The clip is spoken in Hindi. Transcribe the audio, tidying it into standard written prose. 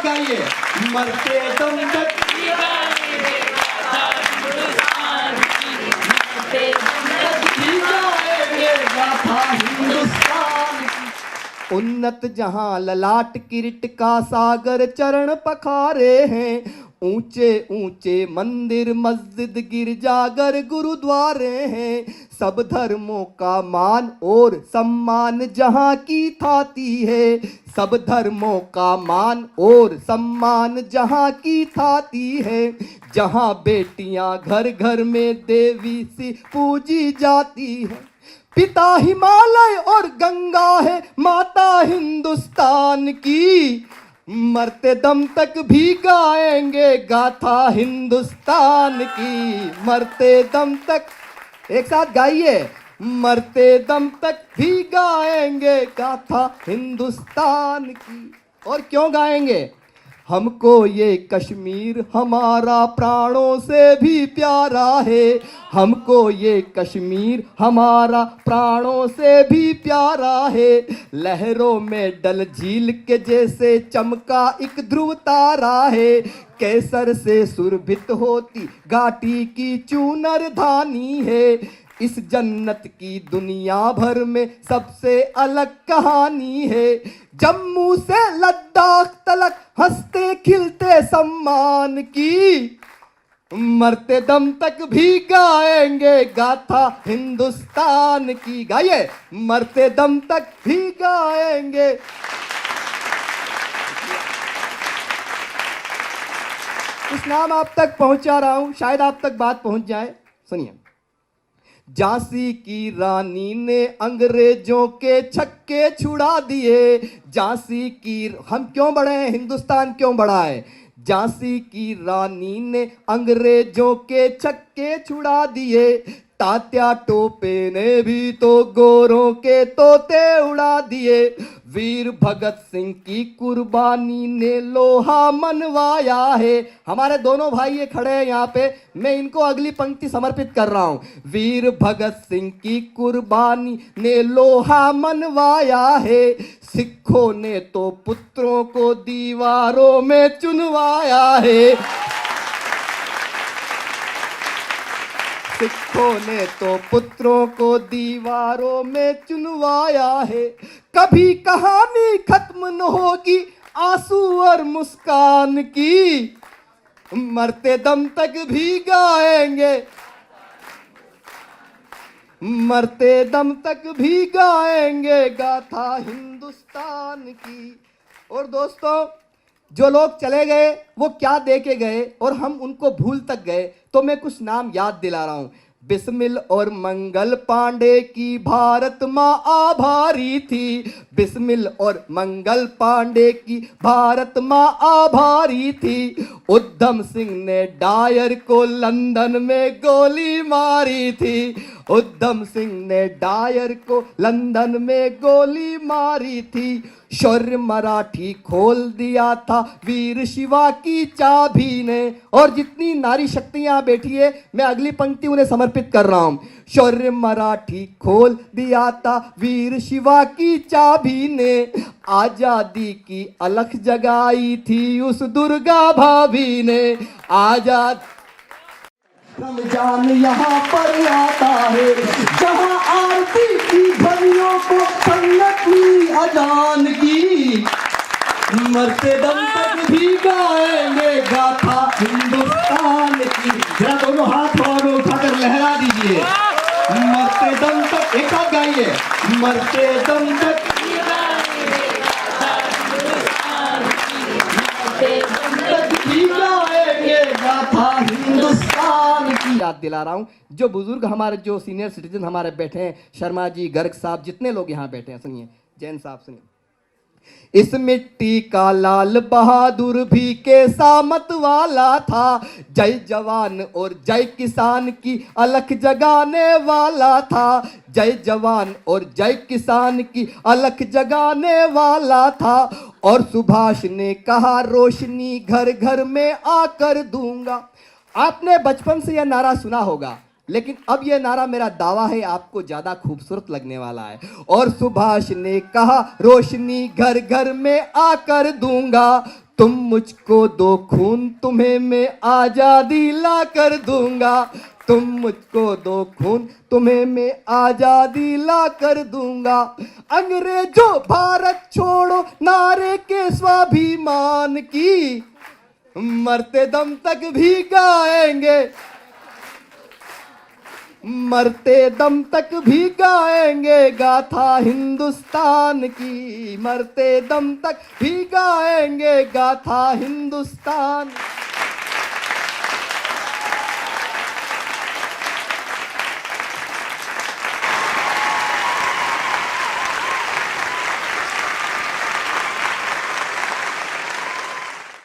गाइए। मरते दम तक उन्नत जहां ललाट किरीट का सागर चरण पखारे हैं, ऊंचे ऊंचे मंदिर मस्जिद गिरजाघर गुरुद्वारे हैं, सब धर्मों का मान और सम्मान जहां की थाती है, सब धर्मों का मान और सम्मान जहां की थाती है, जहां बेटियां घर घर में देवी सी पूजी जाती है, पिता हिमालय और गंगा है माता हिंदुस्तान की, मरते दम तक भी गाएंगे गाथा हिंदुस्तान की, मरते दम तक, एक साथ गाइए, मरते दम तक भी गाएंगे गाथा हिंदुस्तान की। और क्यों गाएंगे? हमको ये कश्मीर हमारा प्राणों से भी प्यारा है, हमको ये कश्मीर हमारा प्राणों से भी प्यारा है, लहरों में डल झील के जैसे चमका एक ध्रुव तारा है, केसर से सुरभित होती घाटी की चूनर धानी है, इस जन्नत की दुनिया भर में सबसे अलग कहानी है, जम्मू से लद्दाख तलक हंसते खिलते सम्मान की, मरते दम तक भी गाएंगे गाथा हिंदुस्तान की। गाइए, मरते दम तक भी गाएंगे। कुछ नाम आप तक पहुंचा रहा हूं, शायद आप तक बात पहुंच जाए। सुनिए। झांसी की रानी ने अंग्रेजों के छक्के छुड़ा दिए, झांसी की, हम क्यों बढ़े हैं, हिंदुस्तान क्यों बढ़ा है? झांसी की रानी ने अंग्रेजों के छक्के छुड़ा दिए, तात्या टोपे ने भी तो गोरों के तोते उड़ा दिए, वीर भगत सिंह की कुर्बानी ने लोहा मनवाया है। हमारे दोनों भाई ये खड़े हैं यहाँ पे, मैं इनको अगली पंक्ति समर्पित कर रहा हूँ। वीर भगत सिंह की कुर्बानी ने लोहा मनवाया है, सिखों ने तो पुत्रों को दीवारों में चुनवाया है, सिखों ने तो पुत्रों को दीवारों में चुनवाया है, कभी कहानी खत्म न होगी आंसू और मुस्कान की, मरते दम तक भी गाएंगे, मरते दम तक भी गाएंगे गाथा हिंदुस्तान की। और दोस्तों, जो लोग चले गए वो क्या दे के गए और हम उनको भूल तक गए, तो मैं कुछ नाम याद दिला रहा हूं। बिस्मिल और मंगल पांडे की भारत माँ आभारी थी, बिस्मिल और मंगल पांडे की भारत माँ आभारी थी, उधम सिंह ने डायर को लंदन में गोली मारी थी, उधम सिंह ने डायर को लंदन में गोली मारी थी, शौर्य मराठी खोल दिया था वीर शिवा की चाबी ने। और जितनी नारी शक्ति यहाँ बैठी है, मैं अगली पंक्ति उन्हें समर्पित कर रहा हूं। शौर्य मराठी खोल दिया था वीर शिवा की चाबी ने, आजादी की अलख जगाई थी उस दुर्गा भाभी ने, आजाद रमजान यहाँ पर आता है, जहाँ आरती की ध्वनियों को संगत हुई अजान की, मरते दम तक भी गाएंगे गाथा हिंदुस्तान की। जरा दोनों हाथ और उठाकर लहरा दीजिए, मरते दम तक, एक साथ गाइए, मरते दम तक, याद दिला रहा हूं। जो बुजुर्ग हमारे, जो सीनियर सिटीजन हमारे बैठे हैं, शर्मा जी, गर्ग साहब, जितने लोग यहाँ बैठे हैं, सुनिए, जैन साहब सुनिए। इस मिट्टी का लाल बहादुर भी कैसा मत वाला था, जय जवान और जय किसान की अलख जगाने वाला था, जय जवान और जय किसान की अलख जगाने वाला था, और सुभाष ने कहा रोशनी घर घर में आकर दूंगा। आपने बचपन से यह नारा सुना होगा, लेकिन अब यह नारा, मेरा दावा है, आपको ज्यादा खूबसूरत लगने वाला है। और सुभाष ने कहा रोशनी घर घर में आकर दूंगा, तुम मुझको दो खून तुम्हें मैं आजादी ला कर दूंगा, तुम मुझको दो खून तुम्हें मैं आजादी ला कर दूंगा। अंग्रेजों भारत छोड़ो नारे के स्वाभिमान की, मरते दम तक भी गाएंगे, मरते दम तक भी गाएंगे गाथा हिंदुस्तान की, मरते दम तक भी गाएंगे गाथा हिंदुस्तान।